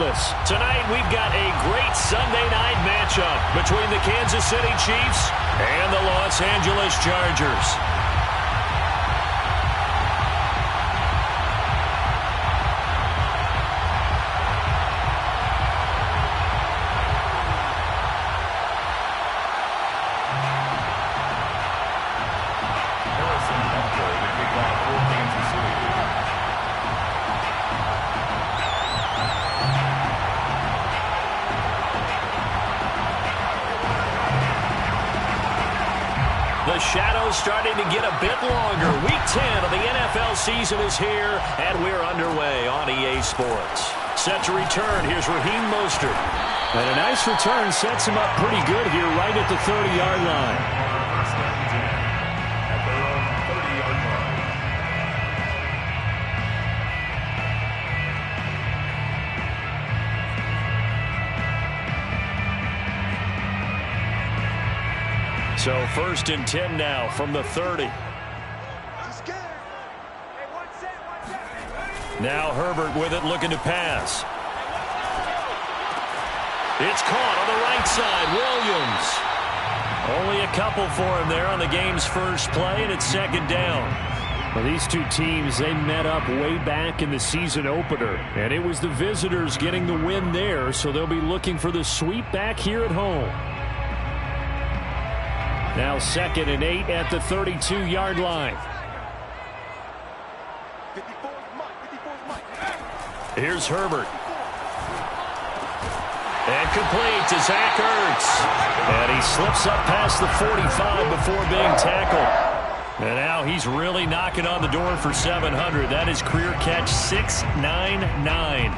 Angeles. Tonight, we've got a great Sunday night matchup between the Kansas City Chiefs and the Los Angeles Chargers. The shadow's starting to get a bit longer. Week 10 of the NFL season is here, and we're underway on EA Sports. Set to return, here's Raheem Mostert. And a nice return sets him up pretty good here right at the 30-yard line. So 1st and 10 now from the 30. Now Herbert with it, looking to pass. It's caught on the right side. Williams. Only a couple for him there on the game's first play, and it's 2nd down. Well, these two teams, they met up way back in the season opener, and it was the visitors getting the win there, so they'll be looking for the sweep back here at home. Now 2nd and 8 at the 32-yard line. Here's Herbert. And complete to Zach Ertz. And he slips up past the 45 before being tackled. And now he's really knocking on the door for 700. That is career catch 699.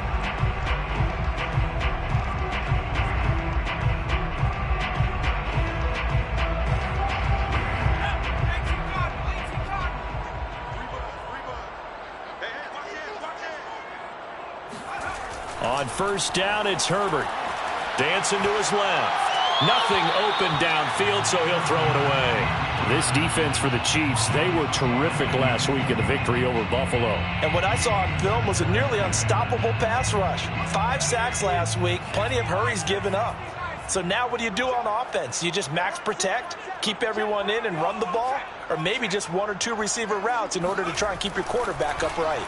On 1st down, it's Herbert. Dancing to his left. Nothing open downfield, so he'll throw it away. This defense for the Chiefs, they were terrific last week in the victory over Buffalo. And what I saw on film was a nearly unstoppable pass rush. 5 sacks last week, plenty of hurries given up. So now what do you do on offense? You just max protect, keep everyone in and run the ball? Or maybe just 1 or 2 receiver routes in order to try and keep your quarterback upright?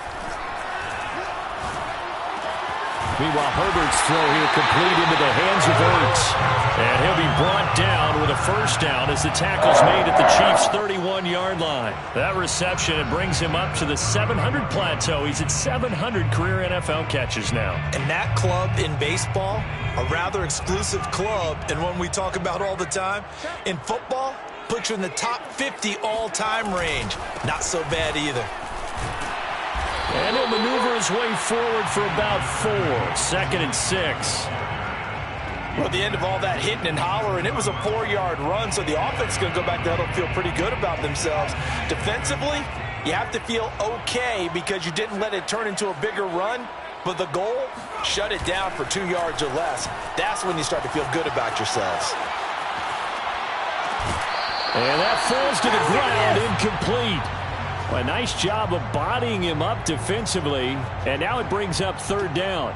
Meanwhile, Herbert's throw here complete into the hands of Ertz. And he'll be brought down with a 1st down as the tackle's made at the Chiefs' 31-yard line. That reception, it brings him up to the 700 plateau. He's at 700 career NFL catches now. And that club in baseball, a rather exclusive club, and one we talk about all the time. In football, puts you in the top 50 all-time range. Not so bad either. And he'll maneuver his way forward for about 4. 2nd and 6. Well, at the end of all that hitting and hollering, it was a 4-yard run, so the offense is going to go back there and feel pretty good about themselves. Defensively, you have to feel okay because you didn't let it turn into a bigger run, but the goal, shut it down for 2 yards or less. That's when you start to feel good about yourselves. And that falls to the ground, incomplete. A nice job of bodying him up defensively, and now it brings up 3rd down.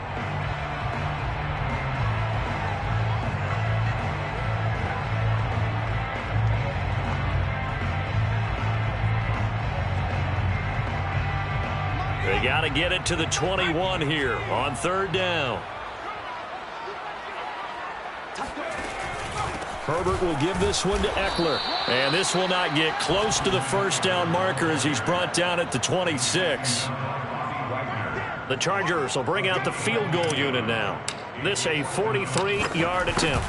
They got to get it to the 21 here on 3rd down. Herbert will give this one to Eckler. And this will not get close to the 1st down marker as he's brought down at the 26. The Chargers will bring out the field goal unit now. This a 43-yard attempt.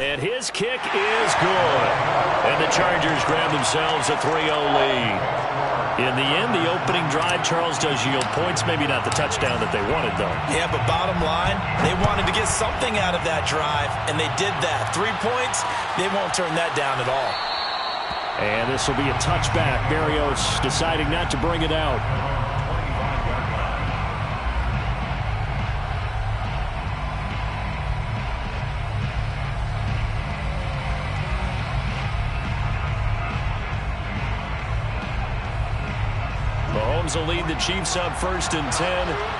And his kick is good. And the Chargers grab themselves a 3-0 lead. In the end, the opening drive, Charles, does yield points. Maybe not the touchdown that they wanted, though. Yeah, but bottom line, they wanted to get something out of that drive, and they did that. 3 points, they won't turn that down at all. And this will be a touchback. Berrios deciding not to bring it out. will lead the Chiefs up 1st and 10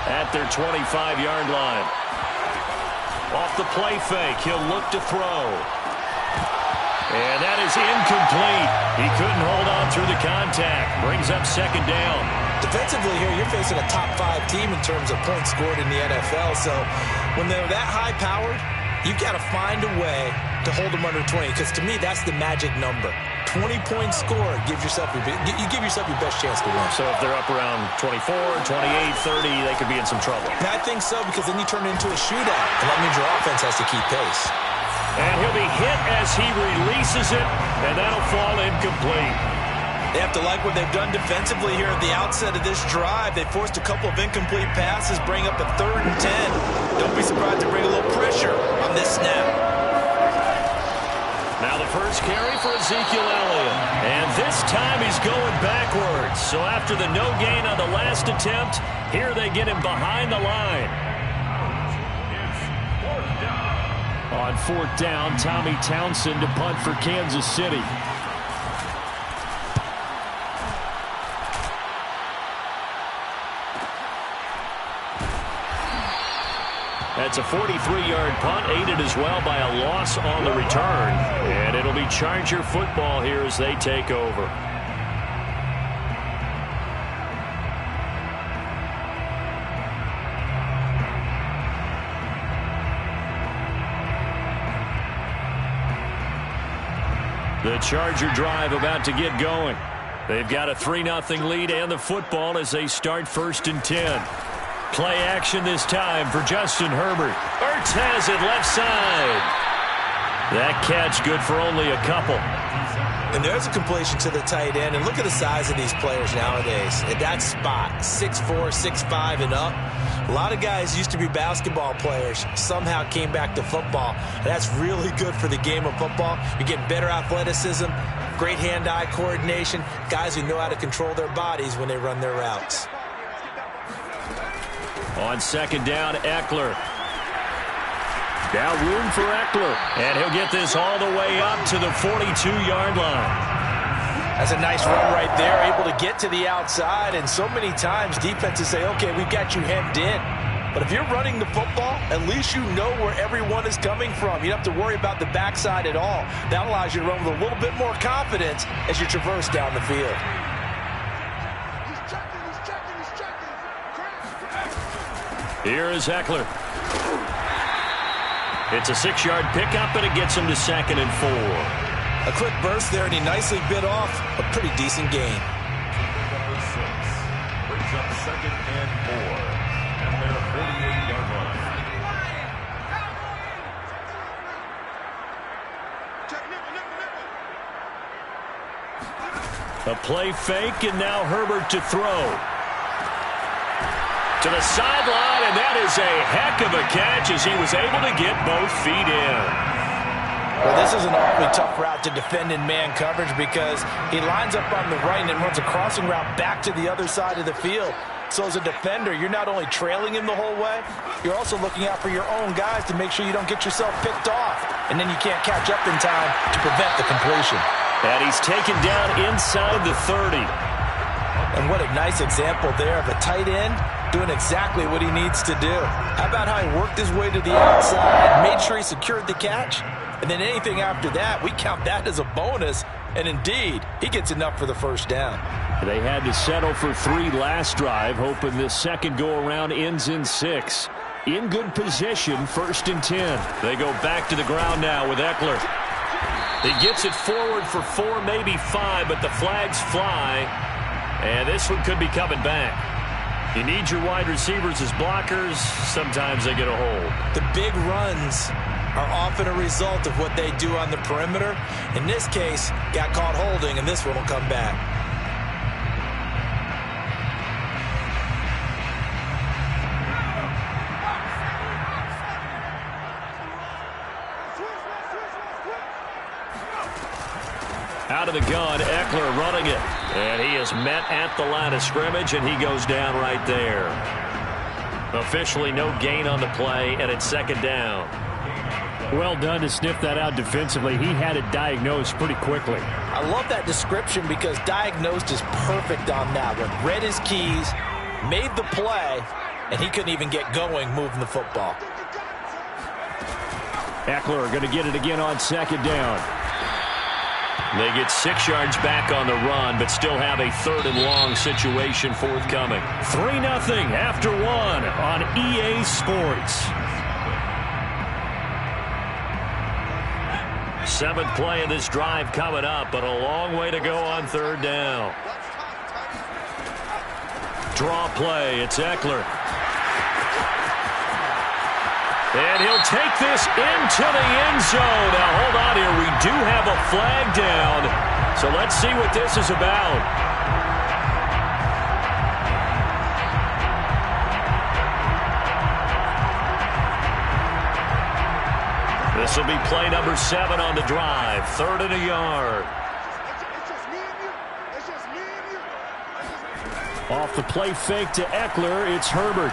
at their 25-yard line. Off the play fake, he'll look to throw. And that is incomplete. He couldn't hold on through the contact. Brings up 2nd down. Defensively here, you're facing a top 5 team in terms of points scored in the NFL. So when they're that high-powered, you've got to find a way to hold them under 20. Because to me, that's the magic number. 20-point score gives yourself you give yourself your best chance to win. So if they're up around 24, 28, 30, they could be in some trouble. And I think so, because then you turn it into a shootout. And that means your offense has to keep pace. And he'll be hit as he releases it, and that'll fall incomplete. They have to like what they've done defensively here at the outset of this drive. They forced a couple of incomplete passes, bring up a 3rd and 10. Don't be surprised to bring a little pressure on this snap. Now the first carry for Ezekiel Elliott. And this time he's going backwards. So after the no gain on the last attempt, here they get him behind the line. On 4th down, Tommy Townsend to punt for Kansas City. That's a 43-yard punt, aided as well by a loss on the return. And it'll be Charger football here as they take over. The Charger drive about to get going. They've got a 3-0 lead and the football as they start 1st and 10. Play action this time for Justin Herbert. Ertz has it left side. That catch good for only a couple. And there's a completion to the tight end. And look at the size of these players nowadays. At that spot, 6'4", 6'5", and up. A lot of guys used to be basketball players, somehow came back to football. And that's really good for the game of football. You're getting better athleticism, great hand-eye coordination, guys who know how to control their bodies when they run their routes. On 2nd down, Eckler. Now room for Eckler. And he'll get this all the way up to the 42-yard line. That's a nice run right there, able to get to the outside. And so many times defenses say, okay, we've got you hemmed in. But if you're running the football, at least you know where everyone is coming from. You don't have to worry about the backside at all. That allows you to run with a little bit more confidence as you traverse down the field. Here is Eckler. It's a 6-yard pickup, and it gets him to 2nd and 4. A quick burst there, and he nicely bit off a pretty decent gain. Number 6 brings up 2nd and 4 at their 48-yard line. A play fake, and now Herbert to throw. To the sideline, and that is a heck of a catch as he was able to get both feet in. Well, this is an awfully tough route to defend in man coverage because he lines up on the right and then runs a crossing route back to the other side of the field. So as a defender, you're not only trailing him the whole way, you're also looking out for your own guys to make sure you don't get yourself picked off. And then you can't catch up in time to prevent the completion. And he's taken down inside the 30. And what a nice example there of a tight end doing exactly what he needs to do. How about how he worked his way to the outside, made sure he secured the catch, and then anything after that, we count that as a bonus. And indeed, he gets enough for the 1st down. They had to settle for 3 last drive, hoping this second go-around ends in 6. In good position, 1st and 10. They go back to the ground now with Eckler. He gets it forward for 4, maybe 5, but the flags fly. And this one could be coming back. You need your wide receivers as blockers. Sometimes they get a hold. The big runs are often a result of what they do on the perimeter. In this case, got caught holding, and this one will come back. Out of the gun, Eckler running it. And he is met at the line of scrimmage, and he goes down right there. Officially no gain on the play, and it's 2nd down. Well done to sniff that out defensively. He had it diagnosed pretty quickly. I love that description because diagnosed is perfect on that one. Read his keys, made the play, and he couldn't even get going moving the football. Eckler going to get it again on second down. They get 6 yards back on the run, but still have a 3rd and long situation forthcoming. 3-0 after 1 on EA Sports. 7th play of this drive coming up, but a long way to go on 3rd down. Draw play, it's Eckler. And he'll take this into the end zone. Now, hold on here. We do have a flag down. So let's see what this is about. This will be play number 7 on the drive. 3rd and a yard. Off the play fake to Eckler, it's Herbert.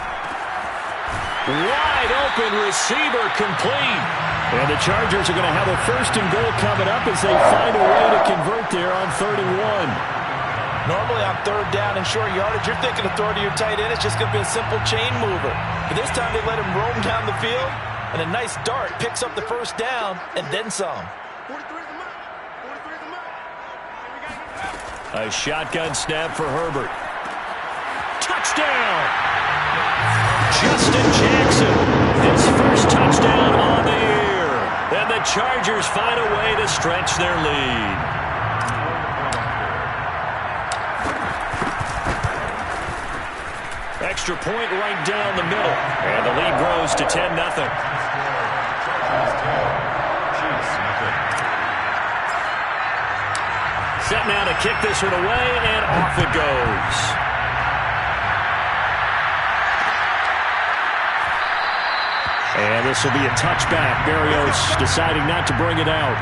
Wide open receiver complete. And the Chargers are going to have a 1st and goal coming up as they find a way to convert there on 3rd and 1. Normally on 3rd down and short yardage, you're thinking of throwing to your tight end. It's just going to be a simple chain mover. But this time they let him roam down the field, and a nice dart picks up the 1st down and then some. A shotgun snap for Herbert. Touchdown! Justin Jackson, his first touchdown on the year. And the Chargers find a way to stretch their lead. Extra point right down the middle. And the lead grows to 10-0. Set now to kick this one away, and off it goes. And this will be a touchback. Berrios deciding not to bring it out.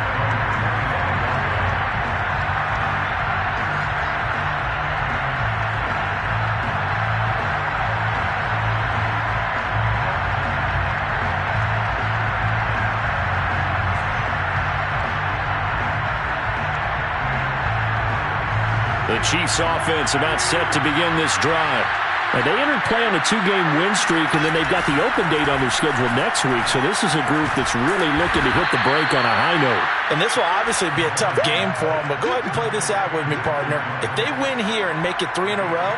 The Chiefs offense about set to begin this drive. Now, they entered play on a 2-game win streak, and then they've got the open date on their schedule next week. So this is a group that's really looking to hit the break on a high note. And this will obviously be a tough game for them, but go ahead and play this out with me, partner. If they win here and make it 3 in a row,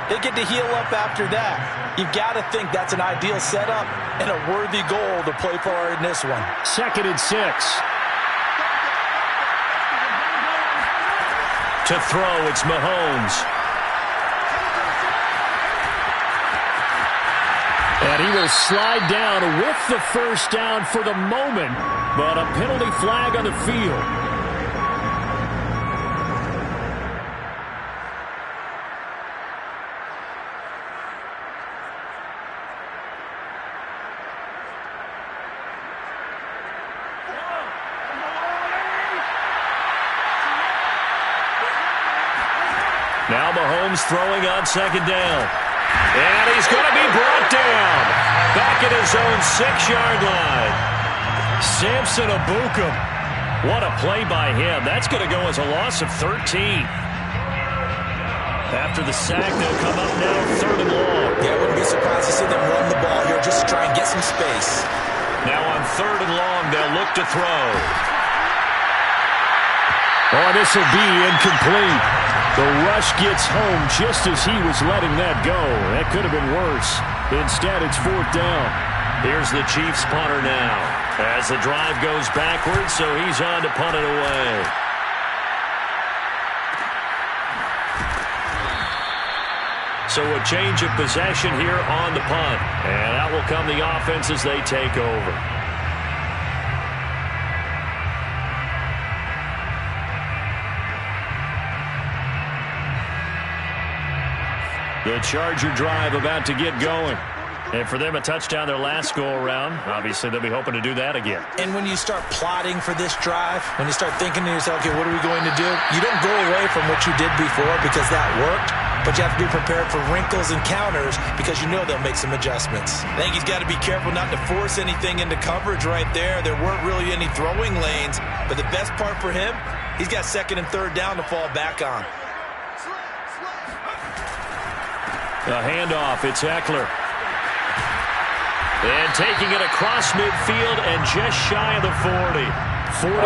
they get to heal up after that. You've got to think that's an ideal setup and a worthy goal to play for in this one. 2nd and 6. To throw, it's Mahomes. And he will slide down with the 1st down for the moment, but a penalty flag on the field. Now Mahomes throwing on 2nd down. And he's going to be brought down. Back at his own 6-yard line. Samson Ebukam. What a play by him. That's going to go as a loss of 13. After the sack, they'll come up now 3rd and long. Yeah, I wouldn't be surprised to see them run the ball here just to try and get some space. Now on 3rd and long, they'll look to throw. Oh, this will be incomplete. The rush gets home just as he was letting that go. That could have been worse. Instead, it's 4th down. Here's the Chiefs punter now. As the drive goes backwards, so he's on to punt it away. So a change of possession here on the punt. And out will come the offense as they take over. The Charger drive about to get going. And for them, a touchdown their last go-around. Obviously, they'll be hoping to do that again. And when you start plotting for this drive, when you start thinking to yourself, okay, what are we going to do? You don't go away from what you did before because that worked. but you have to be prepared for wrinkles and counters because you know they'll make some adjustments. I think he's got to be careful not to force anything into coverage right there. There weren't really any throwing lanes, but the best part for him, he's got second and third down to fall back on. A handoff, it's Eckler. And taking it across midfield and just shy of the 40. 43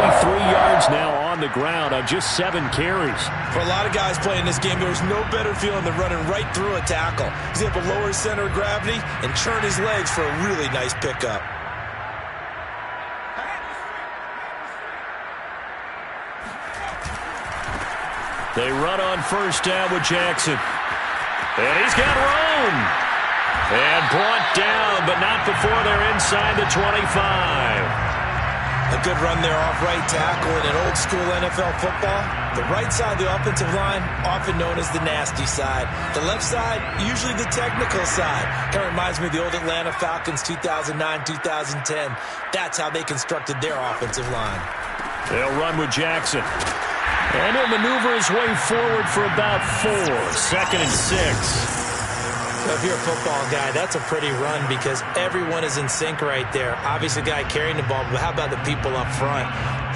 yards now on the ground on just 7 carries. For a lot of guys playing this game, there's no better feeling than running right through a tackle. He's able to lower his center of gravity and churn his legs for a really nice pickup. They run on first down with Jackson. And he's got room. And brought down, but not before they're inside the 25. A good run there off right tackle in an old school NFL football. The right side of the offensive line, often known as the nasty side. The left side, usually the technical side. Kind of reminds me of the old Atlanta Falcons 2009-2010. That's how they constructed their offensive line. They'll run with Jackson. And he'll maneuver his way forward for about 4. 2nd and 6. So if you're a football guy, that's a pretty run because everyone is in sync right there. Obviously, the guy carrying the ball, but how about the people up front?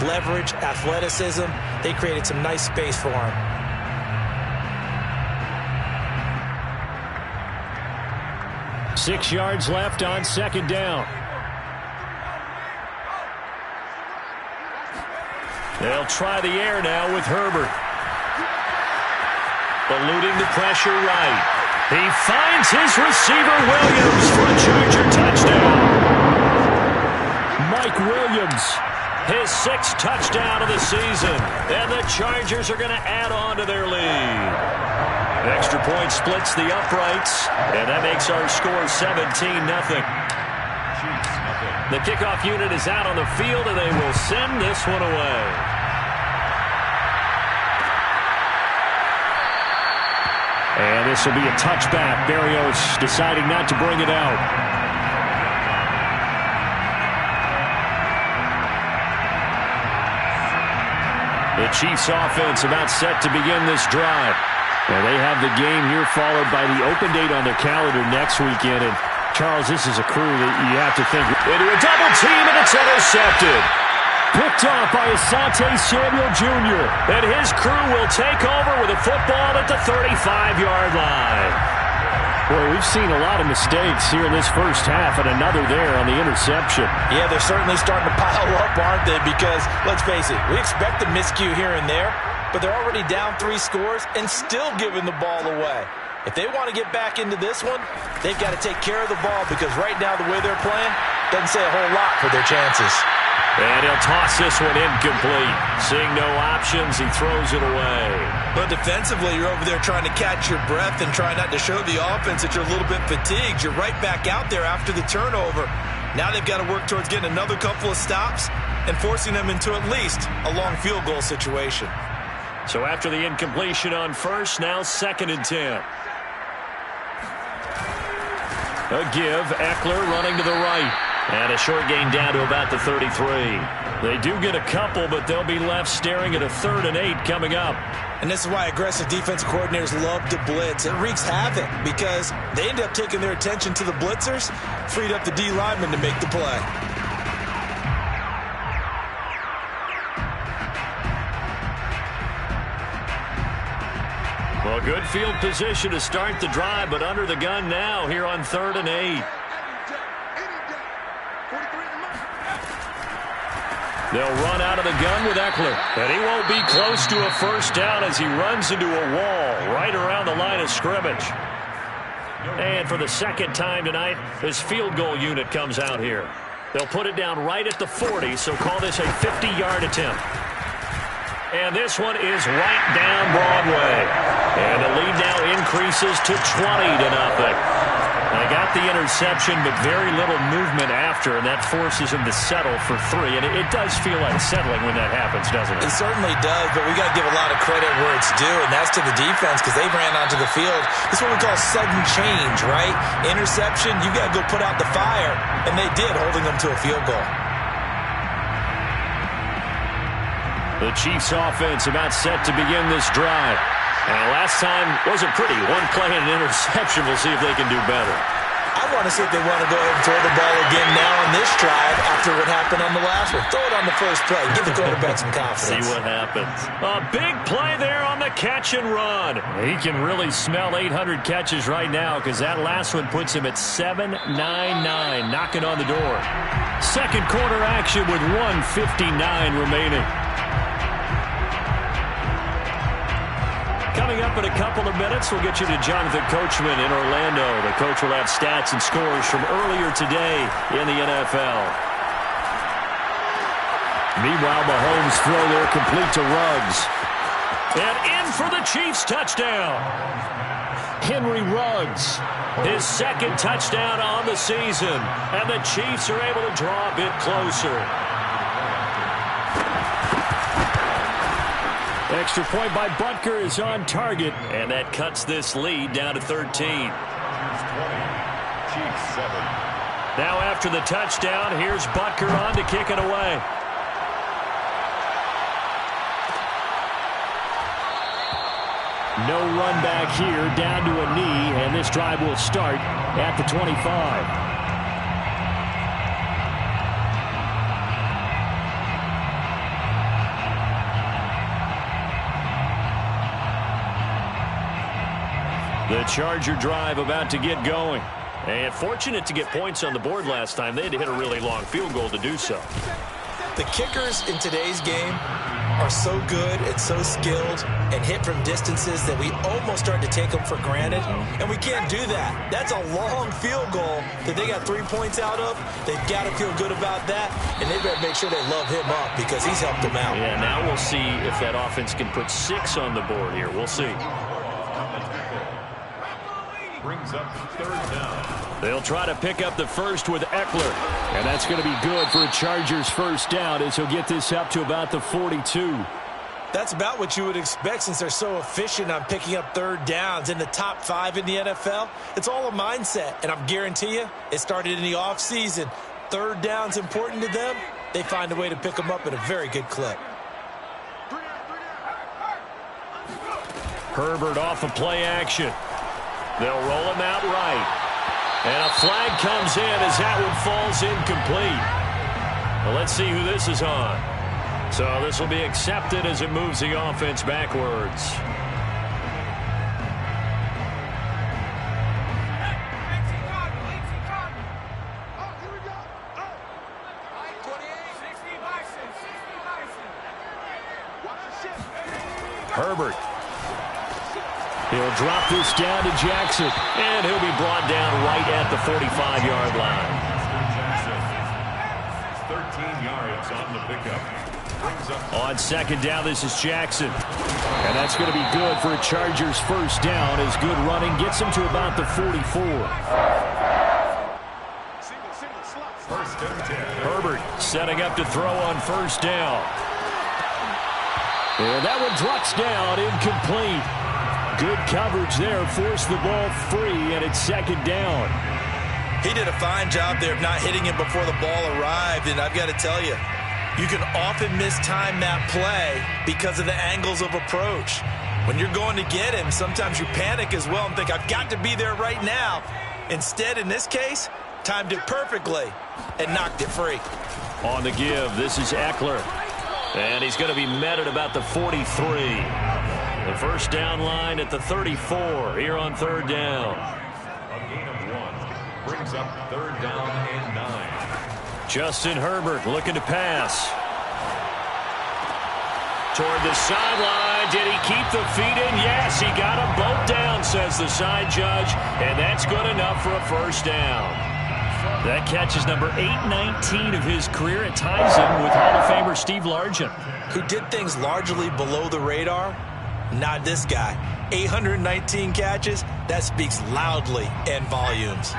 Leverage, athleticism, they created some nice space for him. Six yards left on second down. They'll try the air now with Herbert. Eluding the pressure right. He finds his receiver, Williams, for a Charger touchdown. Mike Williams, his 6th touchdown of the season. And the Chargers are going to add on to their lead. Extra point splits the uprights, and that makes our score 17-0. The kickoff unit is out on the field, and they will send this one away. And this will be a touchback. Berrios deciding not to bring it out. The Chiefs offense about set to begin this drive. Well, they have the game here followed by the open date on their calendar next weekend. And Charles, this is a crew that you have to think into a double team, and it's intercepted. Picked off by Asante Samuel Jr. And his crew will take over with a football at the 35-yard line. Boy, we've seen a lot of mistakes here in this first half, and another there on the interception. Yeah, they're certainly starting to pile up, aren't they? Because, let's face it, we expect a miscue here and there, but they're already down 3 scores and still giving the ball away. If they want to get back into this one, they've got to take care of the ball because right now the way they're playing doesn't say a whole lot for their chances. And he'll toss this one incomplete. Seeing no options, he throws it away. But defensively, you're over there trying to catch your breath and try not to show the offense that you're a little bit fatigued. You're right back out there after the turnover. Now they've got to work towards getting another couple of stops and forcing them into at least a long field goal situation. So after the incompletion on first, now 2nd and 10. A give, Eckler running to the right. And a short gain down to about the 33. They do get a couple, but they'll be left staring at a 3rd and 8 coming up. And this is why aggressive defensive coordinators love to blitz. It wreaks havoc because they end up taking their attention to the blitzers, freed up the D lineman to make the play. Well, good field position to start the drive, but under the gun now here on 3rd and 8. They'll run out of the gun with Eckler. And he won't be close to a first down as he runs into a wall right around the line of scrimmage. And for the 2nd time tonight, his field goal unit comes out here. They'll put it down right at the 40, so call this a 50-yard attempt. And this one is right down Broadway. And the lead now increases to 20-0. They got the interception, but very little movement after, and that forces him to settle for 3. And it does feel unsettling when that happens, doesn't it? It certainly does, but we got to give a lot of credit where it's due, and that's to the defense because they ran onto the field. This is what we call sudden change, right? Interception, you got to go put out the fire, and they did, holding them to a field goal. The Chiefs offense about set to begin this drive. Last time wasn't pretty. One play and an interception. We'll see if they can do better. I want to see if they want to go ahead and throw the ball again now on this drive after what happened on the last one. Throw it on the first play. Give the quarterback some confidence. See what happens. A big play there on the catch and run. He can really smell 800 catches right now because that last one puts him at 799, knocking on the door. Second quarter action with 1:59 remaining. Coming up in a couple of minutes, we'll get you to Jonathan Coachman in Orlando. The coach will have stats and scores from earlier today in the NFL. Meanwhile, Mahomes' throw there complete to Ruggs. And in for the Chiefs touchdown. Henry Ruggs, his second touchdown on the season. And the Chiefs are able to draw a bit closer. Extra point by Butker is on target, and that cuts this lead down to 13. Chiefs 20, Chiefs 7. Now after the touchdown, here's Butker on to kick it away. No run back here, down to a knee, and this drive will start at the 25. The Charger drive about to get going. And fortunate to get points on the board last time. They had to hit a really long field goal to do so. The kickers in today's game are so good and so skilled and hit from distances that we almost start to take them for granted. And we can't do that. That's a long field goal that they got 3 points out of. They've got to feel good about that. And they better make sure they love him up because he's helped them out. Yeah, now we'll see if that offense can put 6 on the board here. We'll see. Brings up third down. They'll try to pick up the first with Eckler. And that's going to be good for a Chargers first down as he'll get this up to about the 42. That's about what you would expect since they're so efficient on picking up third downs in the top 5 in the NFL. It's all a mindset, and I guarantee you it started in the offseason. Third down's important to them. They find a way to pick them up at a very good clip. Herbert off of play action. They'll roll him out right. And a flag comes in as that one falls incomplete. Well, let's see who this is on. So this will be accepted as it moves the offense backwards. Herbert. He'll drop this down to Jackson, and he'll be brought down right at the 45-yard line. 13 yards on the pickup. On second down, this is Jackson. And that's going to be good for a Chargers first down as good running gets him to about the 44. First and 10. Herbert setting up to throw on first down. And that one drops down, incomplete. Good coverage there, forced the ball free, and it's second down. He did a fine job there of not hitting him before the ball arrived, and I've got to tell you, you can often mistime that play because of the angles of approach. When you're going to get him, sometimes you panic as well and think, I've got to be there right now. Instead, in this case, timed it perfectly and knocked it free. On the give, this is Eckler. And he's going to be met at about the 43. The first down line at the 34 here on third down. A gain of 1 brings up third down and 9. Justin Herbert looking to pass. Toward the sideline. Did he keep the feet in? Yes, he got them both down, says the side judge. And that's good enough for a first down. That catch is number 819 of his career. It ties him with Hall of Famer Steve Largent, who did things largely below the radar. Not this guy. 819 catches, that speaks loudly in volumes.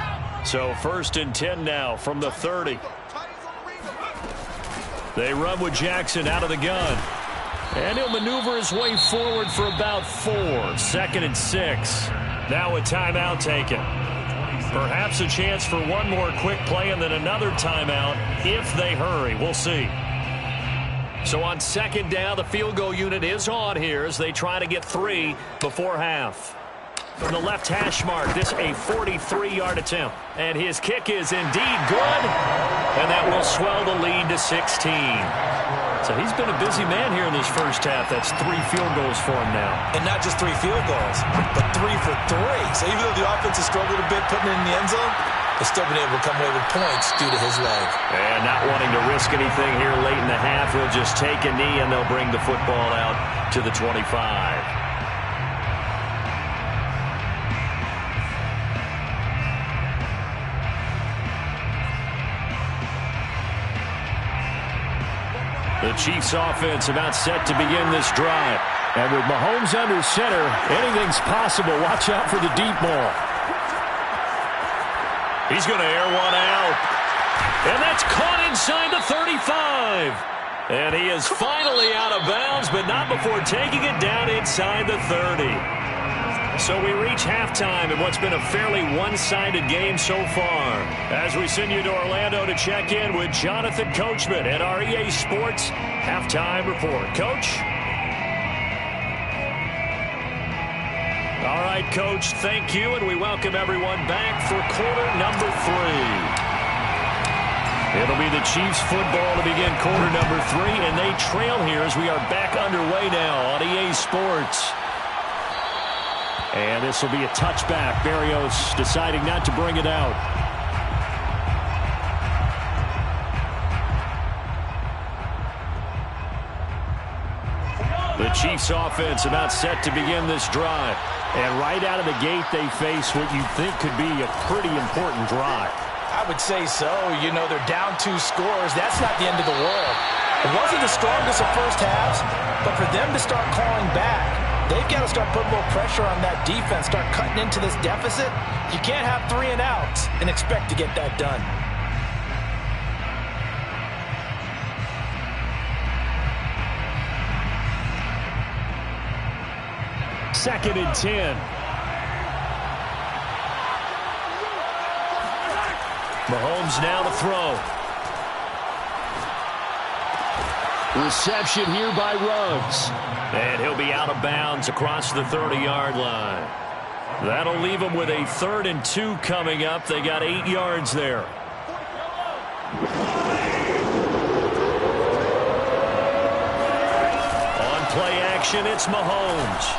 So first and 10 now from the 30. They run with Jackson out of the gun. And he'll maneuver his way forward for about 4. Second and 6. Now a timeout taken. Perhaps a chance for one more quick play and then another timeout if they hurry. We'll see. So on second down, the field goal unit is on here as they try to get 3 before half. From the left hash mark, this a 43-yard attempt. And his kick is indeed good. And that will swell the lead to 16. So he's been a busy man here in this first half. That's 3 field goals for him now. And not just 3 field goals, but 3 for 3. So even though the offense has struggled a bit putting it in the end zone, they've still been able to come away with points due to his leg. And not wanting to risk anything here late in the half, he'll just take a knee and they'll bring the football out to the 25. The Chiefs offense about set to begin this drive. And with Mahomes under center, anything's possible. Watch out for the deep ball. He's going to air one out. And that's caught inside the 35. And he is finally out of bounds, but not before taking it down inside the 30. So we reach halftime in what's been a fairly one-sided game so far. As we send you to Orlando to check in with Jonathan Coachman at our EA Sports Halftime Report. Coach? All right, Coach, thank you, and we welcome everyone back for quarter number 3. It'll be the Chiefs football to begin quarter number 3, and they trail here as we are back underway now on EA Sports. And this will be a touchback. Berrios deciding not to bring it out. The Chiefs offense about set to begin this drive. And right out of the gate, they face what you think could be a pretty important drive. I would say so. You know, they're down 2 scores. That's not the end of the world. It wasn't the strongest of first halves, but for them to start clawing back, they've got to start putting a little pressure on that defense, start cutting into this deficit. You can't have 3 and outs and expect to get that done. Second and 10. Mahomes now to throw. Reception here by Ruggs. And he'll be out of bounds across the 30-yard line. That'll leave him with a 3rd and 2 coming up. They got 8 yards there. On play action, it's Mahomes.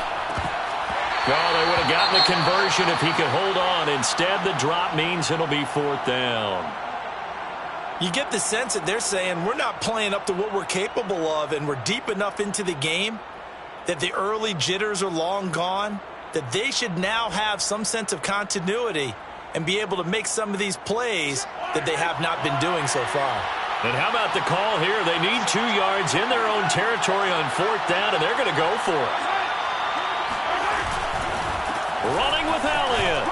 Well, they would have gotten the conversion if he could hold on. Instead, the drop means it'll be 4th down. You get the sense that they're saying we're not playing up to what we're capable of, and we're deep enough into the game that the early jitters are long gone, that they should now have some sense of continuity and be able to make some of these plays that they have not been doing so far. And how about the call here? They need 2 yards in their own territory on 4th down, and they're going to go for it. Running with Elliott.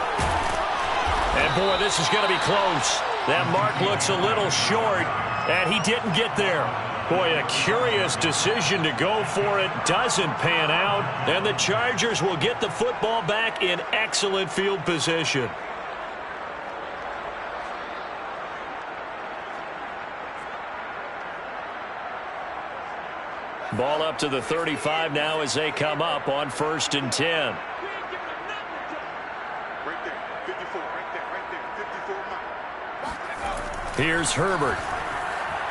And, boy, this is going to be close. That mark looks a little short, and he didn't get there. Boy, a curious decision to go for it. Doesn't pan out, and the Chargers will get the football back in excellent field position. Ball up to the 35 now as they come up on 1st and 10. Here's Herbert.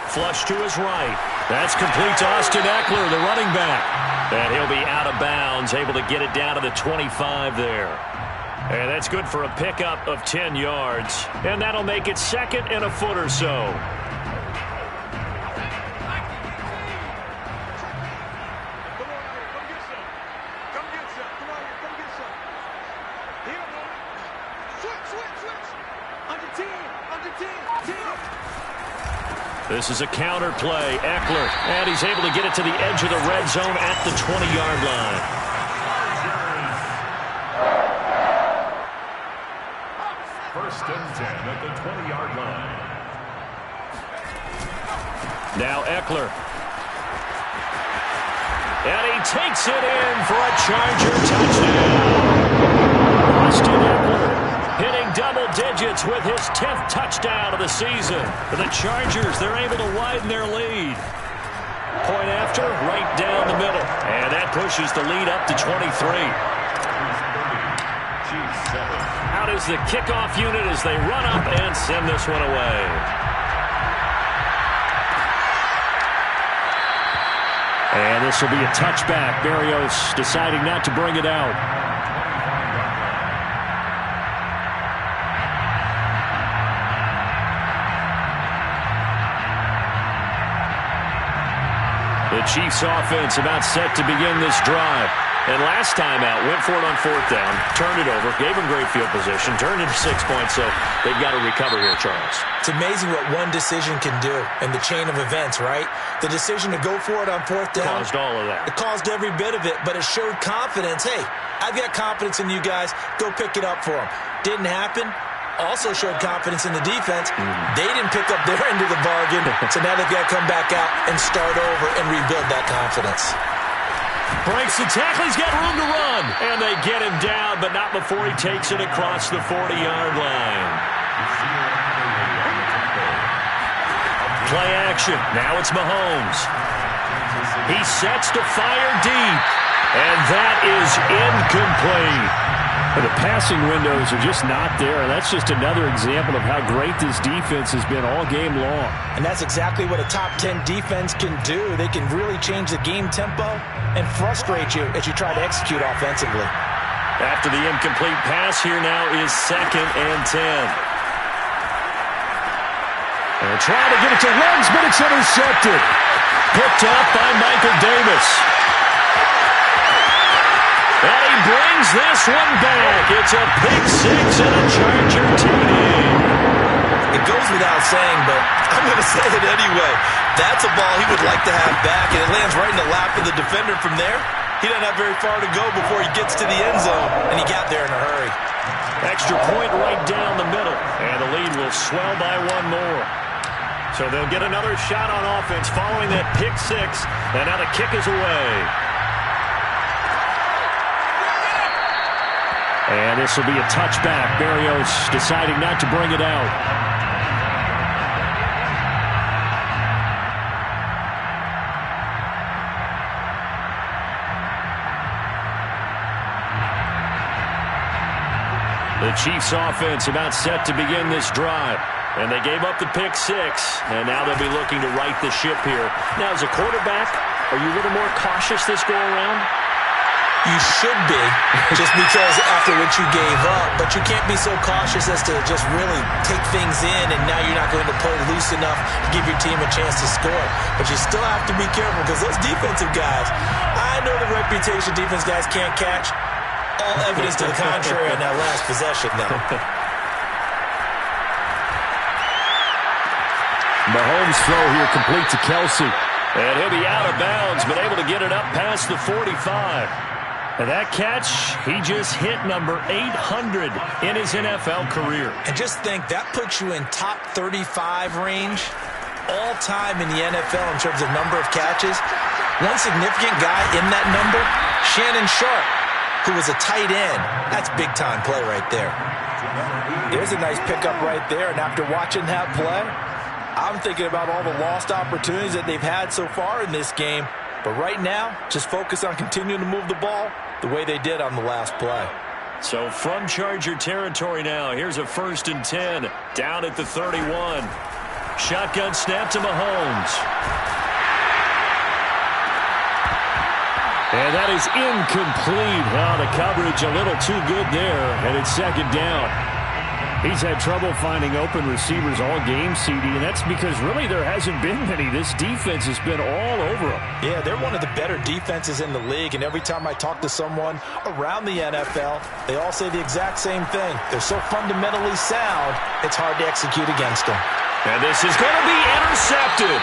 Flush to his right. That's complete to Austin Eckler, the running back. And he'll be out of bounds, able to get it down to the 25 there. And that's good for a pickup of 10 yards. And that'll make it 2nd and a foot or so. This is a counter play. Eckler, and he's able to get it to the edge of the red zone at the 20-yard line. First and 10 at the 20-yard line. Now Eckler. And he takes it in for a Charger touchdown. Austin Eckler hitting double digits with his 10th touchdown of the season. For the Chargers, they're able to widen their lead. point after, right down the middle. And that pushes the lead up to 23. Out is the kickoff unit as they run up and send this one away. And this will be a touchback. Berrios deciding not to bring it out. The Chiefs offense about set to begin this drive. And last time out, went for it on 4th down, turned it over, gave them great field position, turned into 6 points, so they've got to recover here, Charles. It's amazing what one decision can do in the chain of events, right? The decision to go for it on 4th down. Caused all of that. It caused every bit of it, but it showed confidence. Hey, I've got confidence in you guys. Go pick it up for them. Didn't happen. Also showed confidence in the defense. They didn't pick up their end of the bargain, so now they've got to come back out and start over and rebuild that confidence. Breaks the tackle. He's got room to run. And they get him down, but not before he takes it across the 40-yard line. Play action. Now it's Mahomes. He sets to fire deep. And that is incomplete. The passing windows are just not there. That's just another example of how great this defense has been all game long. And that's exactly what a top 10 defense can do. They can really change the game tempo and frustrate you as you try to execute offensively. After the incomplete pass, here now is 2nd and 10. And trying to get it to Ruggs, but it's intercepted. Picked up by Michael Davis. And he brings this one back. It's a pick 6 and a Charger TD. It goes without saying, but I'm going to say it anyway. That's a ball he would like to have back, and it lands right in the lap of the defender from there. He doesn't have very far to go before he gets to the end zone, and he got there in a hurry. Extra point right down the middle, and the lead will swell by one more. So they'll get another shot on offense following that pick 6, and now the kick is away. And this will be a touchback. Berrios deciding not to bring it out. The Chiefs offense about set to begin this drive. And they gave up the pick 6, and now they'll be looking to right the ship here. Now, as a quarterback, are you a little more cautious this go-around? You should be, just because after what you gave up, but you can't be so cautious as to just really take things in, and now you're not going to play loose enough to give your team a chance to score. But you still have to be careful, because those defensive guys, I know the reputation defense guys can't catch. All evidence to the contrary on that last possession, though. Mahomes' throw here complete to Kelsey. And he'll be out of bounds, but able to get it up past the 45. And that catch, he just hit number 800 in his NFL career. And just think, that puts you in top 35 range all time in the NFL in terms of number of catches. One significant guy in that number, Shannon Sharp, who was a tight end. That's big-time play right there. There's a nice pickup right there, and after watching that play, I'm thinking about all the lost opportunities that they've had so far in this game. But right now, just focus on continuing to move the ball the way they did on the last play. So from Charger territory now, here's a 1st and 10 down at the 31. Shotgun snap to Mahomes. And that is incomplete. Oh, the coverage a little too good there, and it's 2nd down. He's had trouble finding open receivers all game, CD, and that's because really there hasn't been many. This defense has been all over them. Yeah, they're one of the better defenses in the league, and every time I talk to someone around the NFL, they all say the exact same thing. They're so fundamentally sound, it's hard to execute against them. And this is going to be intercepted.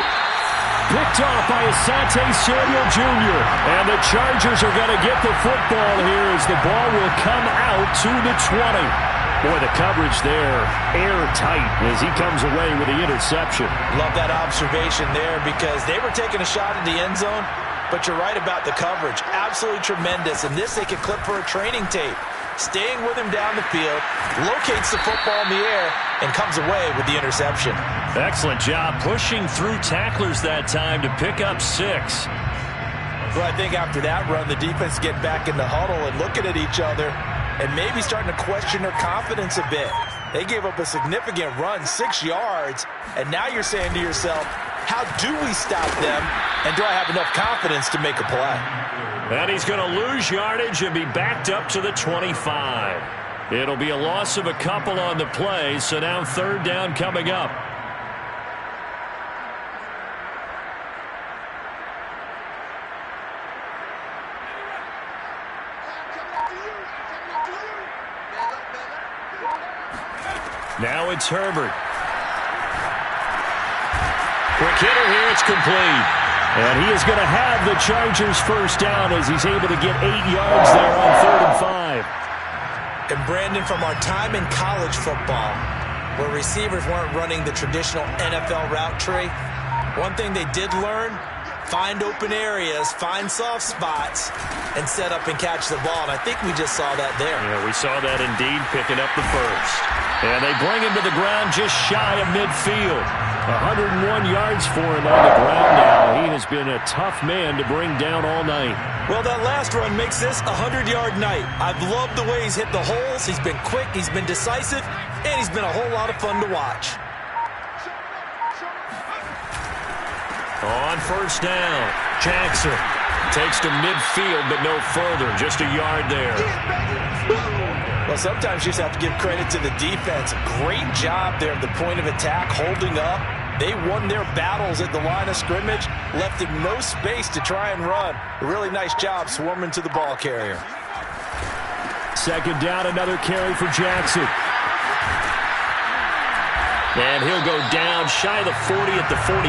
Picked off by Asante Samuel Jr. And the Chargers are going to get the football here as the ball will come out to the 20. Boy, the coverage there, airtight as he comes away with the interception. Love that observation there because they were taking a shot at the end zone, but you're right about the coverage. Absolutely tremendous, and this they could clip for a training tape. staying with him down the field, locates the football in the air, and comes away with the interception. Excellent job pushing through tacklers that time to pick up 6. Well, I think after that run, the defense get back in the huddle and looking at each other and maybe starting to question their confidence a bit. They gave up a significant run, 6 yards, and now you're saying to yourself, how do we stop them, and do I have enough confidence to make a play? And he's going to lose yardage and be backed up to the 25. It'll be a loss of a couple on the play, so now 3rd down coming up. Now it's Herbert. Quick hitter here, it's complete. And he is going to have the Chargers first down as he's able to get 8 yards there on 3rd and 5. And Brandon, from our time in college football, where receivers weren't running the traditional NFL route tree, one thing they did learn, find open areas, find soft spots, and set up and catch the ball. And I think we just saw that there. Yeah, we saw that indeed, picking up the first. And they bring him to the ground just shy of midfield. 101 yards for him on the ground now. He has been a tough man to bring down all night. Well, that last run makes this a 100-yard night. I've loved the way he's hit the holes. He's been quick, he's been decisive, and he's been a whole lot of fun to watch. On first down, Jackson takes to midfield, but no further. Just a yard there. Well, sometimes you just have to give credit to the defense. Great job there at the point of attack, holding up. They won their battles at the line of scrimmage, left him no space to try and run. A really nice job swarming to the ball carrier. 2nd down, another carry for Jackson. And he'll go down shy of the 40 at the 41.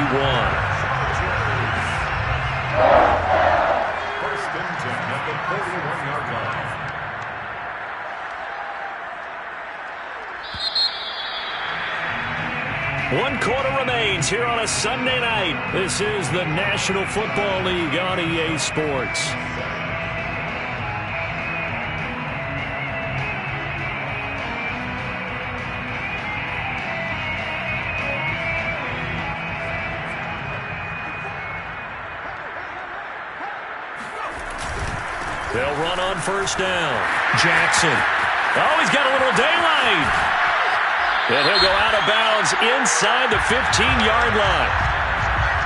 1st and 10 at the 41-yard line. One quarter remains here on a Sunday night. This is the National Football League on EA Sports. They'll run on first down. Jackson. Oh, he's got a little daylight. And he'll go out of bounds inside the 15-yard line.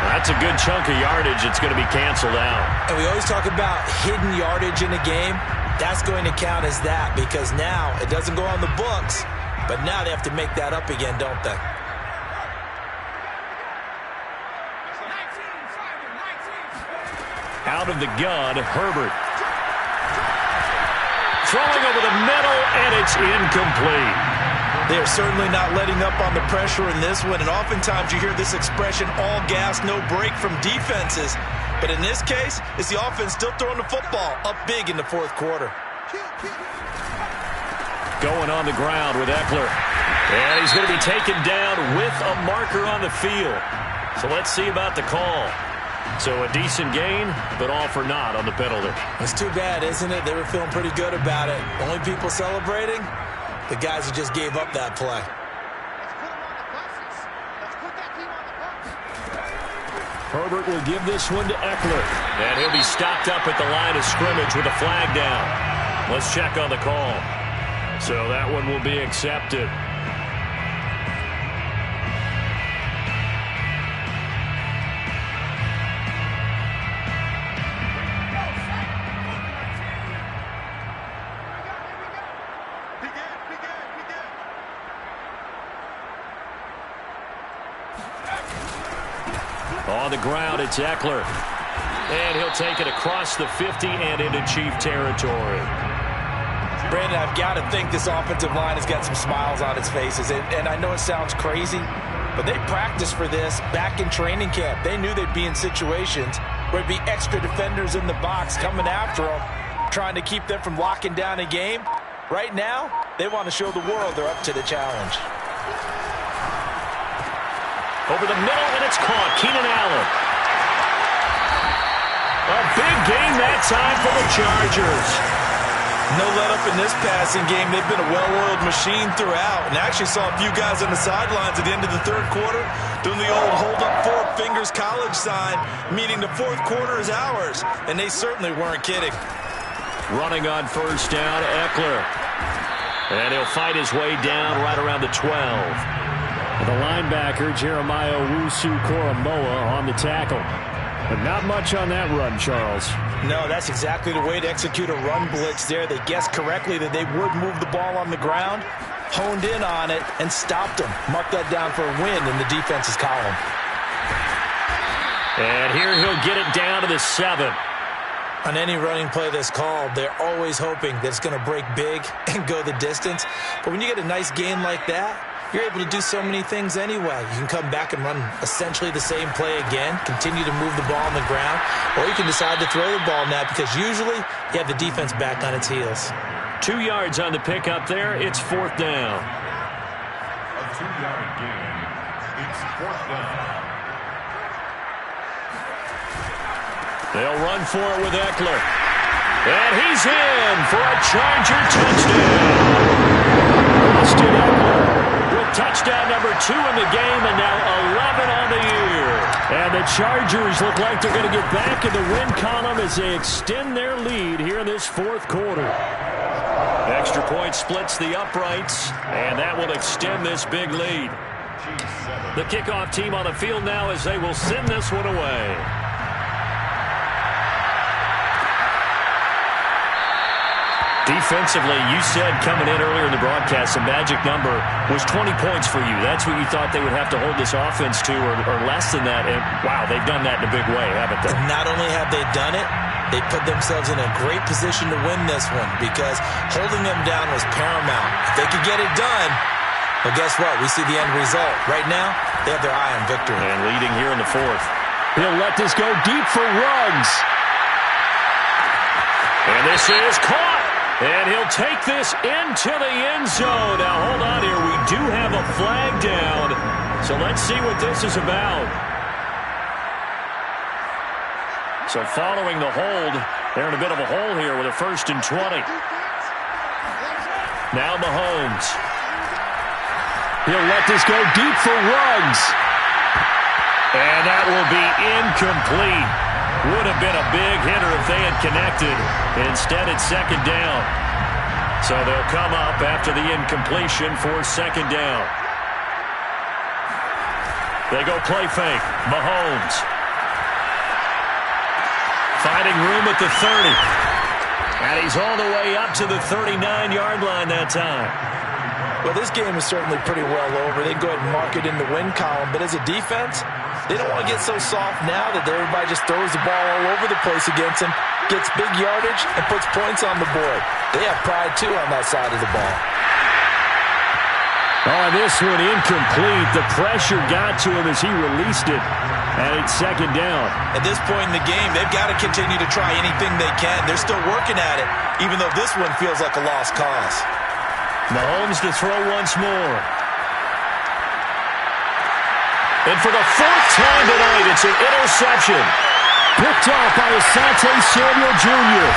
That's a good chunk of yardage. It's going to be canceled out. And we always talk about hidden yardage in a game. That's going to count as that because now it doesn't go on the books, but now they have to make that up again, don't they? Out of the gun, Herbert. Throwing over the middle, and it's incomplete. They are certainly not letting up on the pressure in this one, and oftentimes you hear this expression, all gas, no break from defenses. But in this case, it's the offense still throwing the football up big in the 4th quarter. Going on the ground with Eckler. And he's going to be taken down with a marker on the field. So let's see about the call. So a decent gain, but all for naught on the penalty. It's too bad, isn't it? They were feeling pretty good about it. Only people celebrating? The guys who just gave up that play. Herbert will give this one to Eckler. And he'll be stopped up at the line of scrimmage with a flag down. Let's check on the call. So that one will be accepted. On the ground, it's Eckler. And he'll take it across the 50 and into Chief territory. Brandon, I've got to think this offensive line has got some smiles on its faces. And I know it sounds crazy, but they practiced for this back in training camp. They knew they'd be in situations where there'd be extra defenders in the box coming after them, trying to keep them from locking down a game. Right now, they want to show the world they're up to the challenge. Over the middle, and it's caught. Keenan Allen. A big game that time for the Chargers. No let up in this passing game. They've been a well-oiled machine throughout. And I actually saw a few guys on the sidelines at the end of the third quarter doing the old hold up 4 fingers college sign, meaning the fourth quarter is ours. And they certainly weren't kidding. Running on first down, Eckler. And he'll fight his way down right around the 12. The linebacker, Jeremiah Owusu-Koramoah, on the tackle. But not much on that run, Charles. No, that's exactly the way to execute a run blitz there. They guessed correctly that they would move the ball on the ground, honed in on it, and stopped them. Mark that down for a win in the defense's column. And here he'll get it down to the 7. On any running play that's called, they're always hoping that it's going to break big and go the distance. But when you get a nice gain like that, you're able to do so many things anyway. You can come back and run essentially the same play again, continue to move the ball on the ground, or you can decide to throw the ball now because usually you have the defense back on its heels. 2 yards on the pickup there. It's 4th down. A 2-yard gain. It's 4th down. They'll run for it with Eckler. And he's in for a Charger touchdown. Austin Eckler with touchdown number 2 in the game and now 11 on the year. And the Chargers look like they're going to get back in the win column as they extend their lead here in this 4th quarter. Extra point splits the uprights, and that will extend this big lead. The kickoff team on the field now as they will send this one away. Defensively, you said coming in earlier in the broadcast, the magic number was 20 points for you. That's what you thought they would have to hold this offense to, or less than that. And, wow, they've done that in a big way, haven't they? Not only have they done it, they put themselves in a great position to win this one because holding them down was paramount. If they could get it done, well, guess what? We see the end result. Right now, they have their eye on victory. And leading here in the 4th. He'll let this go deep for Ruggs. And this is caught. And he'll take this into the end zone. Now, hold on here. We do have a flag down. So let's see what this is about. So following the hold, they're in a bit of a hole here with a 1st and 20. Now Mahomes. He'll let this go deep for Ruggs. And that will be incomplete. Would have been a big hitter if they had connected. Instead, it's 2nd down. So they'll come up after the incompletion for 2nd down. They go play fake. Mahomes. Finding room at the 30. And he's all the way up to the 39-yard line that time. Well, this game is certainly pretty well over. They can go ahead and mark it in the win column. But as a defense, they don't want to get so soft now that everybody just throws the ball all over the place against them, gets big yardage, and puts points on the board. They have pride, too, on that side of the ball. Oh, this one incomplete. The pressure got to him as he released it. And it's 2nd down. At this point in the game, they've got to continue to try anything they can. They're still working at it, even though this one feels like a lost cause. Mahomes to throw once more. And for the 4th time tonight, it's an interception. Picked off by Asante Samuel Jr.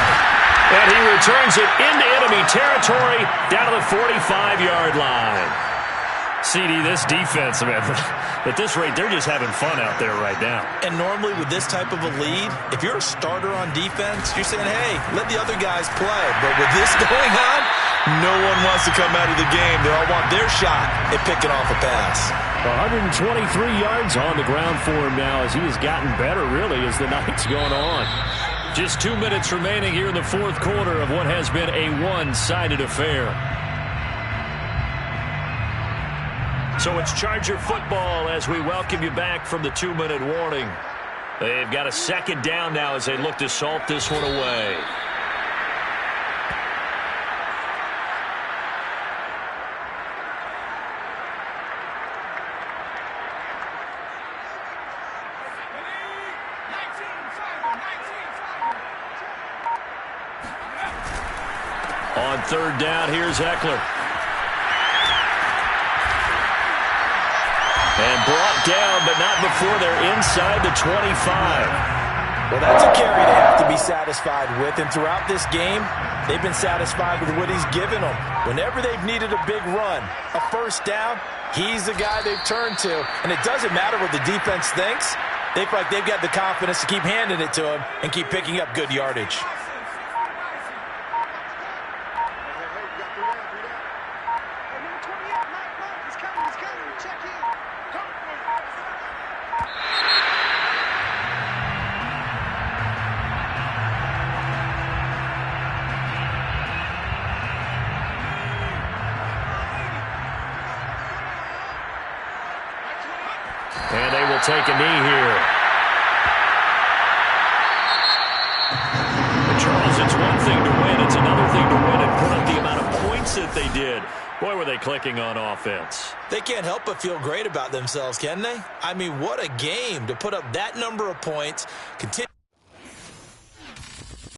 And he returns it into enemy territory down to the 45-yard line. CD, this defense, man, at this rate, they're just having fun out there right now. And normally with this type of a lead, if you're a starter on defense, you're saying, hey, let the other guys play. But with this going on, no one wants to come out of the game. They all want their shot at picking off a pass. 123 yards on the ground for him now as he has gotten better, really, as the night's going on. Just 2 minutes remaining here in the 4th quarter of what has been a one-sided affair. So it's Charger football as we welcome you back from the 2-minute warning. They've got a 2nd down now as they look to salt this one away. On 3rd down, here's Eckler. And brought down, but not before they're inside the 25. Well, that's a carry they have to be satisfied with, and throughout this game, they've been satisfied with what he's given them. Whenever they've needed a big run, a first down, he's the guy they've turned to, and it doesn't matter what the defense thinks. They feel like they've got the confidence to keep handing it to him and keep picking up good yardage. And they will take a knee here. But Charles, it's one thing to win. It's another thing to win and put up the amount of points that they did. Boy, were they clicking on offense. They can't help but feel great about themselves, can they? I mean, what a game to put up that number of points. Continue